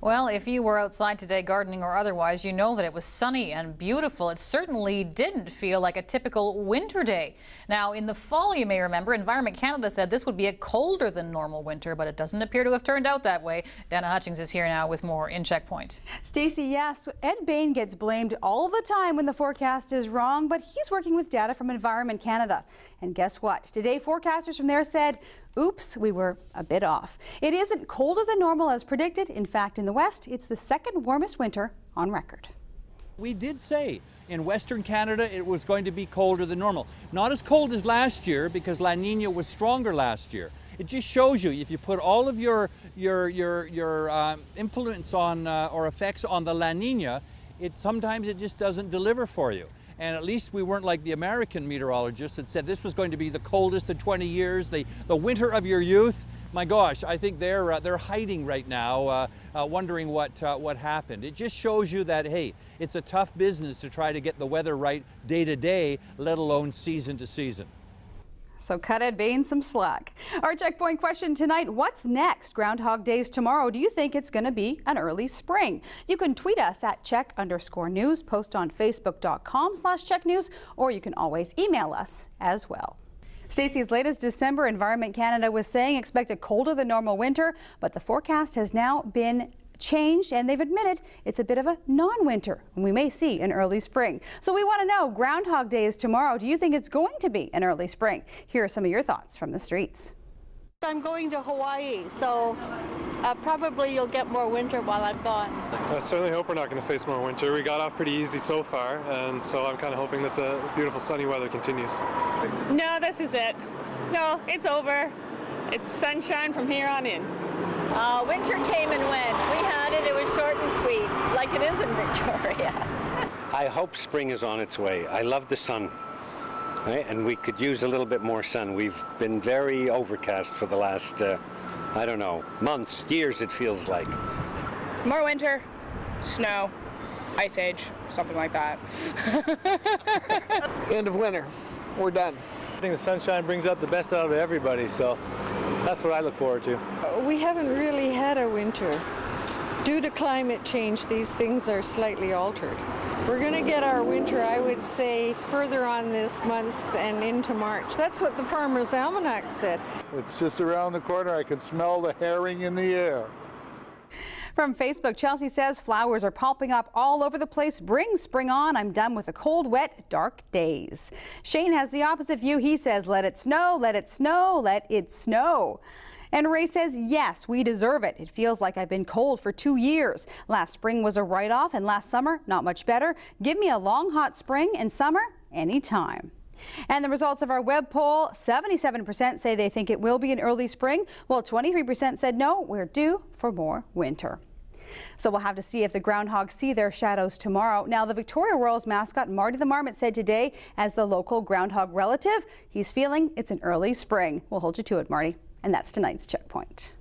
Well, if you were outside today gardening or otherwise, you know that it was sunny and beautiful. It certainly didn't feel like a typical winter day. Now, in the fall, you may remember, Environment Canada said this would be a colder than normal winter, but it doesn't appear to have turned out that way. Dana Hutchings is here now with more in Checkpoint. Stacey, yes, Ed Bain gets blamed all the time when the forecast is wrong, but he's working with data from Environment Canada. And guess what? Today, forecasters from there said, oops, we were a bit off. It isn't colder than normal as predicted. In fact, in the west, it's the second warmest winter on record. We did say in Western Canada it was going to be colder than normal. Not as cold as last year because La Nina was stronger last year. It just shows you if you put all of your influence on or effects on the La Nina, sometimes it just doesn't deliver for you. And at least we weren't like the American meteorologists that said this was going to be the coldest in 20 years, the winter of your youth. My gosh, I think they're hiding right now, wondering what happened. It just shows you that, hey, it's a tough business to try to get the weather right day to day, let alone season to season. So cut Ed Bain some slack. Our checkpoint question tonight, what's next? Groundhog Days tomorrow. Do you think it's going to be an early spring? You can tweet us at @CHEK_news, post on Facebook.com/CHEKnews, or you can always email us as well. Stacey's latest December, Environment Canada was saying expect a colder than normal winter, but the forecast has now been changed and they've admitted it's a bit of a non-winter and we may see an early spring. So we want to know, Groundhog Day is tomorrow. Do you think it's going to be an early spring? Here are some of your thoughts from the streets. I'm going to Hawaii, so probably you'll get more winter while I'm gone. I certainly hope we're not going to face more winter. We got off pretty easy so far, and so I'm kind of hoping that the beautiful sunny weather continues. No, this is it. No, it's over. It's sunshine from here on in. Winter came and went. We had it. It was short and sweet, like it is in Victoria. I hope spring is on its way. I love the sun, right? And we could use a little bit more sun. We've been very overcast for the last, I don't know, months, years it feels like. More winter, snow, ice age, something like that. End of winter. We're done. I think the sunshine brings out the best out of everybody, so that's what I look forward to. We haven't really had a winter. Due to climate change, these things are slightly altered. We're going to get our winter, I would say, further on this month and into March. That's what the Farmer's Almanac said. It's just around the corner. I can smell the herring in the air. From Facebook, Chelsea says flowers are popping up all over the place. Bring spring on. I'm done with the cold, wet, dark days. Shane has the opposite view. He says, let it snow, let it snow, let it snow. And Ray says, yes, we deserve it. It feels like I've been cold for 2 years. Last spring was a write-off and last summer, not much better. Give me a long, hot spring and summer anytime. And the results of our web poll, 77% say they think it will be an early spring, while 23% said no, we're due for more winter. So we'll have to see if the groundhogs see their shadows tomorrow. Now, the Victoria Royals mascot Marty the Marmot said today, as the local groundhog relative, he's feeling it's an early spring. We'll hold you to it, Marty. And that's tonight's Checkpoint.